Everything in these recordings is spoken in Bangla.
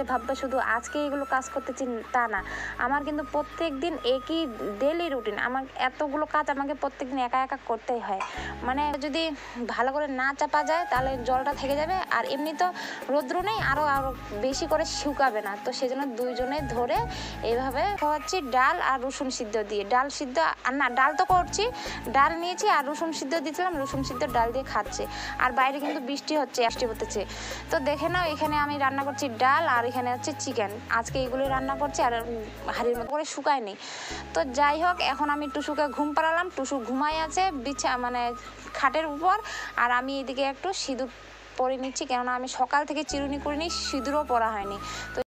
যে ভাববে শুধু আজকে এগুলো কাজ করতেছি তা না, আমার কিন্তু প্রত্যেক দিন একই ডেলি রুটিন। আমার এতগুলো কাজ আমাকে প্রত্যেক দিন একা একা করতেই হয়। মানে যদি ভালো করে না চাপা যায় তাহলে জলটা থেকে যাবে, আর এমনি তো রৌদ্র নেই, আরও বেশি করে শুকাবে না। তো সেজন্য দুইজনে ধরে এইভাবে খাওয়াচ্ছি ডাল আর রসুন সিদ্ধ দিয়ে। ডাল সিদ্ধ আর না, ডাল তো করছি, ডাল নিয়েছি আর রসুন সিদ্ধ দিয়েছিলাম, রসুন সিদ্ধ ডাল দিয়ে খাচ্ছে। আর বাইরে কিন্তু বৃষ্টি হচ্ছে। তো দেখে নাও, এখানে আমি রান্না করছি ডাল আর এখানে হচ্ছে চিকেন। আজকে এগুলোই রান্না করছি, আর হাঁড়ির মতো করে শুকায় নেই। তো যাই হোক, এখন আমি টুসুকে ঘুম পাড়ালাম। টুসু ঘুমাই আছে মানে খাটের উপর, আর আমি এদিকে একটু সিঁদুর পরে নিচ্ছি, কেননা আমি সকাল থেকে চিরুনি করিনি, সিঁদুরও পরা হয়নি। তো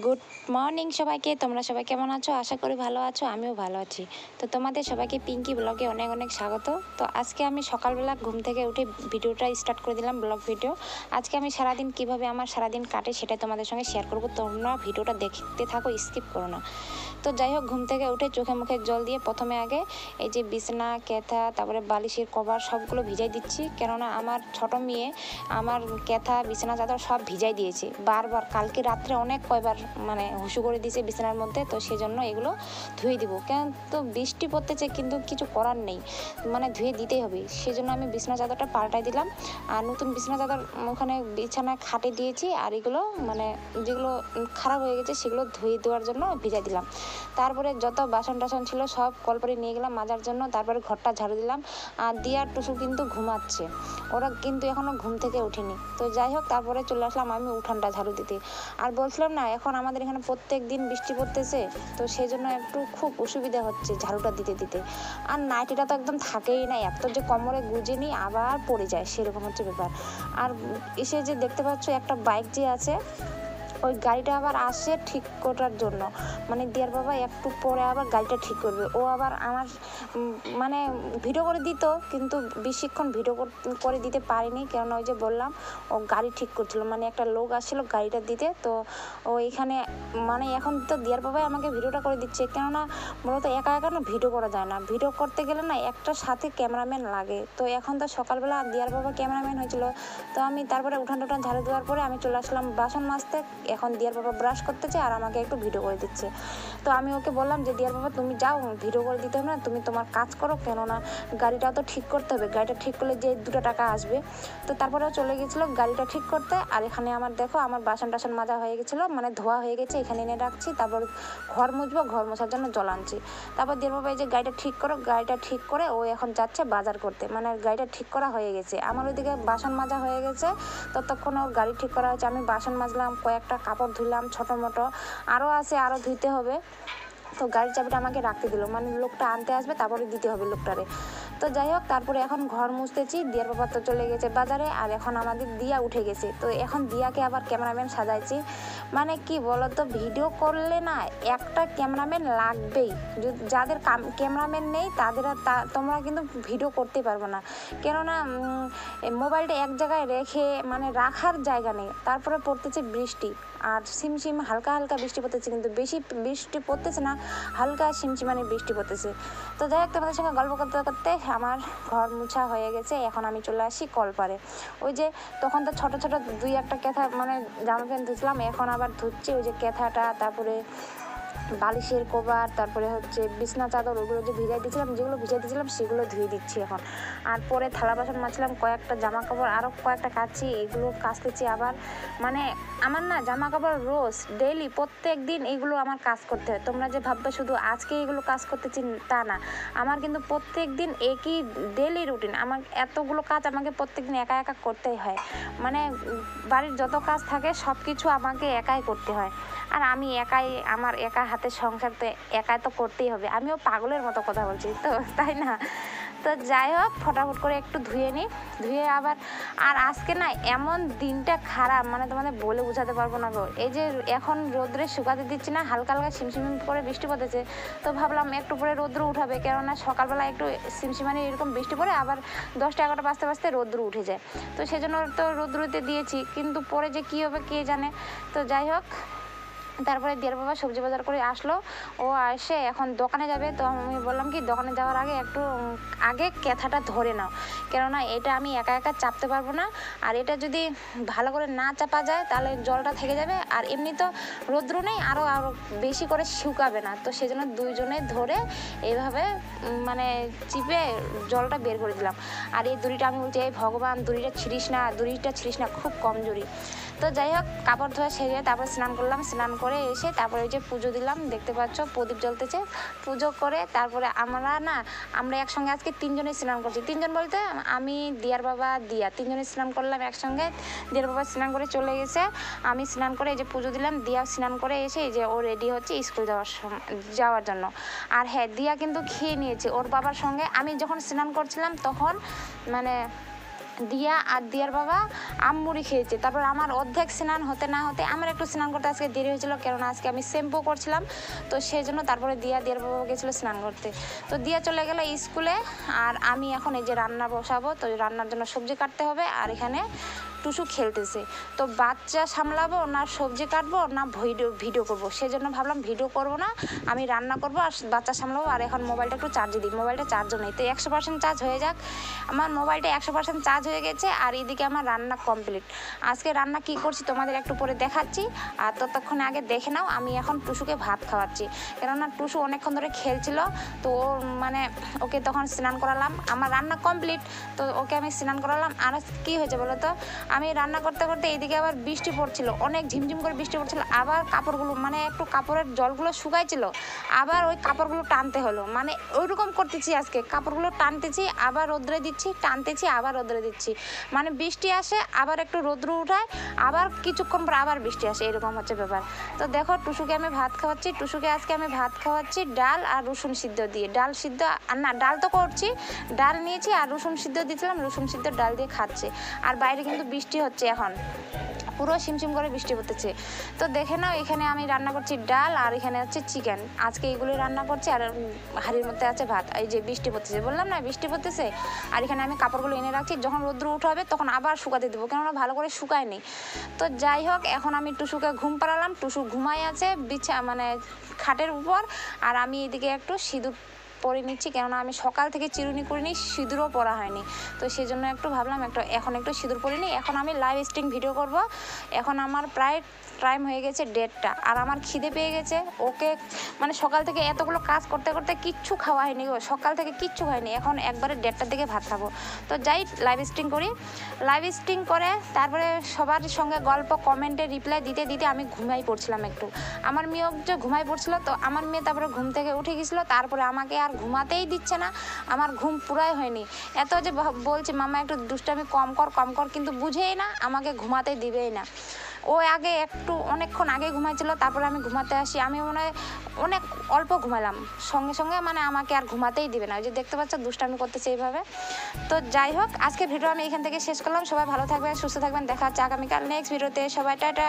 গুড মর্নিং সবাইকে, তোমরা সবাই কেমন আছো? আশা করি ভালো আছো, আমিও ভালো আছি। তো তোমাদের সবাইকে পিঙ্কি ব্লগে অনেক অনেক স্বাগত। তো আজকে আমি সকালবেলা ঘুম থেকে উঠে ভিডিওটা স্টার্ট করে দিলাম, ব্লগ ভিডিও। আজকে আমি সারাদিন কিভাবে আমার সারাদিন কাটে সেটাই তোমাদের সঙ্গে শেয়ার করব। তোমরা ভিডিওটা দেখতে থাকো, স্কিপ করো না। তো যাই হোক, ঘুম থেকে উঠে চোখে মুখে জল দিয়ে প্রথমে আগে এই যে বিছানা, কেথা, তারপরে বালিশের কভার সবগুলো ভিজাই দিচ্ছি, কেননা আমার ছোট মেয়ে আমার কেথা, বিছানা চাদর সব ভিজাই দিয়েছে বারবার। কালকে রাত্রে অনেক কয়বার মানে হুসু করে দিয়েছে বিছানার মধ্যে। তো সেজন্য এগুলো ধুয়ে দিব, কেন তো বৃষ্টি পড়তেছে, কিন্তু কিছু করার নেই, মানে ধুয়ে দিতেই হবে। সেজন্য আমি বিছানা চাদরটা পাল্টাই দিলাম, আর নতুন বিছানা চাদর ওখানে বিছানায় খাটে দিয়েছি। আর এগুলো মানে যেগুলো খারাপ হয়ে গেছে সেগুলো ধুয়ে দেওয়ার জন্য ভিজাই দিলাম। তারপরে যত বাসন টাসন ছিল সব কলপারে নিয়ে গেলাম মাজার জন্য। তারপরে ঘরটা ঝাড়ু দিলাম। আর দিয়া টুসু কিন্তু ঘুমাচ্ছে, ওরা কিন্তু এখনও ঘুম থেকে ওঠেনি। তো যাই হোক, তারপরে চলে আসলাম আমি উঠানটা ঝাড়ু দিতে। আর বলছিলাম না, এখন আমাদের এখানে প্রত্যেক দিন বৃষ্টি পড়তেছে, তো সেই জন্য একটু খুব অসুবিধা হচ্ছে ঝাড়ুটা দিতে। আর নাইটিটা তো একদম থাকেই না, এত যে কোমরে গুজে নিই আবার পড়ে যায়, সেরকম হচ্ছে ব্যাপার। আর এসে যে দেখতে পাচ্ছ একটা বাইক যে আছে, ওই গাড়িটা আবার আসে ঠিক করার জন্য, মানে দিয়ার বাবা একটু পরে আবার গাড়িটা ঠিক করবে। ও আবার আমার মানে ভিডিও করে দিত, কিন্তু বেশিক্ষণ ভিডিও করে দিতে পারিনি, কেননা ওই যে বললাম ও গাড়ি ঠিক করছিল, মানে একটা লোক আসছিল গাড়িটা দিতে। তো ও এখানে মানে এখন তো দিয়ার বাবাই আমাকে ভিডিওটা করে দিচ্ছে, কেননা মূলত একা একা না ভিডিও করা যায় না, ভিডিও করতে গেলে না একটা সাথে ক্যামেরাম্যান লাগে। তো এখন তো সকালবেলা দিয়ার বাবা ক্যামেরাম্যান হয়েছিল। তো আমি তারপরে উঠান ঝাড়ু দেওয়ার পরে আমি চলে আসলাম বাসন মাজতে। এখন দিয়ার বাবা ব্রাশ করতেছে আর আমাকে একটু ভিডিও করে দিচ্ছে। তো আমি ওকে বললাম যে দিয়ার বাবা তুমি যাও, ভিডিও করে দিতে হবে না, তুমি তোমার কাজ করো, কেননা গাড়িটাও তো ঠিক করতে হবে, গাড়িটা ঠিক করলে যে 2 টাকা আসবে। তো তারপরেও চলে গেছিলো গাড়িটা ঠিক করতে। আর এখানে আমার দেখো আমার বাসন টাসন মাজা হয়ে গেছিলো, মানে ধোয়া হয়ে গেছে, এখানে এনে রাখছি। তারপর ঘর মুছবো, ঘর মোছার জন্য জল আনছি। তারপর দিয়ার বাবা এই যে গাড়িটা ঠিক করো, গাড়িটা ঠিক করে ও এখন যাচ্ছে বাজার করতে, মানে গাড়িটা ঠিক করা হয়ে গেছে। আমার ওইদিকে বাসন মাজা হয়ে গেছে, ততক্ষণ ওর গাড়ি ঠিক করা হয়েছে। আমি বাসন মাজলাম, কয়েকটা কাপড় ধুলাম ছোটো মোটো, আরও আছে, আরও ধুইতে হবে। তো গাড়ির চাবিটা আমাকে রাখতে দিল, মানে লোকটা আনতে আসবে তারপরে দিতে হবে লোকটারে। তো যাই হোক, তারপরে এখন ঘর মুছতেছি। দিয়ার বাবা তো চলে গেছে বাজারে, আর এখন আমাদের দিয়া উঠে গেছে। তো এখন দিয়াকে আবার ক্যামেরাম্যান সাজাইছি। মানে কি বলো তো, ভিডিও করলে না একটা ক্যামেরাম্যান লাগবেই। যাদের ক্যামেরাম্যান নেই তাদের তোমরা কিন্তু ভিডিও করতে পারবো না, কেননা মোবাইলটা এক জায়গায় রেখে মানে রাখার জায়গা নেই। তারপরে পড়তেছে বৃষ্টি, আর সিমসিম হালকা হালকা বৃষ্টি পড়তেছে, কিন্তু বেশি বৃষ্টি পড়তেছে না, হালকা সিমসিমানি বৃষ্টি পড়তেছে। তো যাই হোক, তোমাদের সঙ্গে গল্প করতে করতে আমার ঘর মুছা হয়ে গেছে। এখন আমি চলে আসি কলপারে। ওই যে তখন তো ছোটো ছোটো 2-1টা কেথা মানে জামা প্যান্ট ধুচ্ছিলাম, এখন আবার ধুচ্ছি ওই যে কেথাটা, তারপরে বালিশের কভার, তারপরে হচ্ছে বিছনা চাদর, ওগুলো যে যেগুলো ভিজাই দিয়েছিলাম সেগুলো ধুয়ে দিচ্ছি এখন। আর পরে থালা বাসন মাজছিলাম, কয়েকটা জামা কাপড় আরও কয়েকটা কাচ্ছি, এগুলো কাচতেছি আবার। মানে আমার না জামা কাপড় রোজ ডেইলি প্রত্যেক দিন এগুলো আমার কাজ করতে হয়। তোমরা যে ভাববে শুধু আজকে এগুলো কাজ করতেছি তা না, আমার কিন্তু প্রত্যেক দিন একই ডেইলি রুটিন। আমার এতগুলো কাজ আমাকে প্রত্যেক দিন একা একা করতেই হয়, মানে বাড়ির যত কাজ থাকে সব কিছু আমাকে একাই করতে হয়। আর আমি একাই, আমার একা হাতের সংসার, তো একাই তো করতেই হবে। আমিও পাগলের মতো কথা বলছি তো, তাই না? তো যাই হোক, ফটাফট করে একটু ধুয়ে নিই, ধুয়ে আবার। আর আজকে না এমন দিনটা খারাপ, মানে তোমাদের বলে বোঝাতে পারবো না গো। এই যে এখন রোদ্রে শুকাতে দিচ্ছি না, হালকা হালকা সিমসিম করে বৃষ্টি পড়তেছে। তো ভাবলাম একটু পরে রোদ্র উঠাবে, কেননা সকালবেলা একটু সিমসিমানি এরকম বৃষ্টি পড়ে, আবার 10টা-11টা বাজতে বাজতে রোদ্র উঠে যায়। তো সেজন্য তো রোদ্রুতে দিয়েছি, কিন্তু পরে যে কী হবে কে জানে। তো যাই হোক, তারপরে দিয়ার বাবা সবজি বাজার করে আসলো, ও এসে এখন দোকানে যাবে। তো আমি বললাম কি দোকানে যাওয়ার আগে একটু আগে ক্যাথাটা ধরে নাও, কেননা এটা আমি একা একা চাপতে পারবো না, আর এটা যদি ভালো করে না চাপা যায় তাহলে জলটা থেকে যাবে, আর এমনি তো রৌদ্র নেই, আরও বেশি করে শুকাবে না। তো সেজন্য দুইজনে ধরে এইভাবে মানে চিপে জলটা বের করে দিলাম। আর এই দড়িটা আমি বলছি এই ভগবান দড়িটা ছিঁড়িস না, খুব কমজোরি। তো যাই হোক, কাপড় ধোয়া সেরে তারপরে স্নান করলাম, স্নান করে এসে তারপরে ওই যে পুজো দিলাম, দেখতে পাচ্ছ প্রদীপ জ্বলতেছে। পুজো করে তারপরে আমরা একসঙ্গে আজকে 3 জনে স্নান করছি। 3 জন বলতে আমি, দিয়ার বাবা, দিয়া, 3 জনে স্নান করলাম একসঙ্গে। দিয়ার বাবা স্নান করে চলে গেছে, আমি স্নান করে এই যে পুজো দিলাম, দিয়া স্নান করে এসে এই যে ও রেডি হচ্ছে স্কুল যাওয়ার জন্য। আর হ্যাঁ, দিয়া কিন্তু খেয়ে নিয়েছে ওর বাবার সঙ্গে। আমি যখন স্নান করছিলাম তখন মানে দিয়া আর দিয়ার বাবা আমমুড়ি খেয়েছে। তারপর আমার অর্ধেক স্নান হতে না হতে আমার একটু স্নান করতে আজকে দেরি হয়েছিল, কেননা আজকে আমি শ্যাম্পু করছিলাম। তো সেই জন্য তারপরে দিয়ার বাবা গেছিলো স্নান করতে। তো দিয়া চলে গেল স্কুলে, আর আমি এখন এই যে রান্না বসাবো। তো রান্নার জন্য সবজি কাটতে হবে, আর এখানে টুসু খেলতেছে। তো বাচ্চা সামলাবো না সবজি কাটবো না ভিডিও করবো, সেজন্য ভাবলাম ভিডিও করবো না, আমি রান্না করবো আর বাচ্চা সামলাবো। আর এখন মোবাইলটা একটু চার্জে দিই, মোবাইলটা চার্জও নেই। তো 100% চার্জ হয়ে যাক। আমার মোবাইলটা 100% চার্জ হয়ে গেছে, আর এদিকে আমার রান্না কমপ্লিট। আজকে রান্না কি করছি তোমাদের একটু পরে দেখাচ্ছি, আর ততক্ষণে আগে দেখে নাও আমি এখন টুসুকে ভাত খাওয়াচ্ছি। কেননা টুসু অনেকক্ষণ ধরে খেলছিল, তো মানে ওকে তখন স্নান করালাম। আমার রান্না কমপ্লিট, তো ওকে আমি স্নান করালাম। আর কি হয়েছে বলো তো, আমি রান্না করতে করতে এইদিকে আবার বৃষ্টি পড়ছিল, অনেক ঝিমঝিম করে বৃষ্টি পড়ছিল। আবার কাপড়গুলো মানে একটু কাপড়ের জলগুলো শুকাইছিল, আবার ওই কাপড়গুলো টানতে হলো। মানে ওইরকম করতেছি আজকে, কাপড়গুলো টানতেছি আবার রোদ্রে দিচ্ছি, টানতেছি আবার রোদ্রে দিচ্ছি। মানে বৃষ্টি আসে আবার একটু রোদ্র উঠায়, আবার কিছুক্ষণ পর আবার বৃষ্টি আসে, এরকম হচ্ছে ব্যাপার। তো দেখো টুসুকে আমি ভাত খাওয়াচ্ছি। টুসুকে আজকে আমি ভাত খাওয়াচ্ছি ডাল আর রসুন সিদ্ধ দিয়ে। ডাল সিদ্ধ আর না, ডাল তো করছি, ডাল নিয়েছি আর রসুন সিদ্ধ দিয়েছিলাম, রসুন সিদ্ধ ডাল দিয়ে খাচ্ছে। আর বাইরে কিন্তু বৃষ্টি হচ্ছে, এখন পুরো শিমশিম করে বৃষ্টি পড়তেছে। তো দেখে নাও, এখানে আমি রান্না করছি ডাল, আর এখানে হচ্ছে চিকেন। আজকে এইগুলোই রান্না করছি, আর হাঁড়ির মধ্যে আছে ভাত। এই যে বৃষ্টি পড়তেছে, বললাম না বৃষ্টি পড়তেছে। আর এখানে আমি কাপড়গুলো এনে রাখছি, যখন রোদ্র উঠাবে তখন আবার শুকাতে দেবো, কেননা ভালো করে শুকায়নি। তো যাই হোক, এখন আমি টুসুকে ঘুম পাড়ালাম। টুসু ঘুমাই আছে মানে খাটের উপর, আর আমি এদিকে একটু সিঁদুর পরে নিচ্ছি, কেননা আমি সকাল থেকে চিরুনি করিনি, সিঁদুরও পরা হয়নি। তো সেই জন্য একটু ভাবলাম এখন একটু সিঁদুর পরে নিই। এখন আমি লাইভ স্ট্রিম ভিডিও করব। এখন আমার প্রায় টাইম হয়ে গেছে 1:30, আর আমার খিদে পেয়ে গেছে। ওকে মানে সকাল থেকে এতগুলো কাজ করতে করতে কিচ্ছু খাওয়া হয়নি গো, সকাল থেকে কিচ্ছু হয়নি। এখন একবারে 1:30টার দিকে ভাত খাবো। তো যাই লাইভ স্ট্রিম করি। লাইভ স্ট্রিম করে তারপরে সবার সঙ্গে গল্প কমেন্টে রিপ্লাই দিতে দিতে আমি ঘুমাই পড়ছিলাম একটু। আমার মেয়েও যে ঘুমাই পড়ছিল, তো আমার মেয়ে তারপরে ঘুম থেকে উঠে গেছিলো। তারপরে আমাকে আর ঘুমাতেই দিচ্ছে না, আমার ঘুম পুরাই হয়নি। এত যে বলছে মামা একটু দুষ্টামি কম কর, কিন্তু বুঝেই না, আমাকে ঘুমাতেই দিবেই না। ও আগে একটু অনেকক্ষণ আগে ঘুমাইছিল, তারপরে আমি ঘুমাতে আসি। আমি মনে হয় অনেক অল্প ঘুমালাম, সঙ্গে সঙ্গে মানে আমাকে আর ঘুমাতেই দিবে না। ওই যে দেখতে পাচ্ছ দুষ্টামি করতেছে এইভাবে। তো যাই হোক, আজকের ভিডিও আমি এখান থেকে শেষ করলাম। সবাই ভালো থাকবেন, সুস্থ থাকবেন, দেখা হচ্ছে আগামীকাল নেক্সট ভিডিওতে। সবাই টাটা।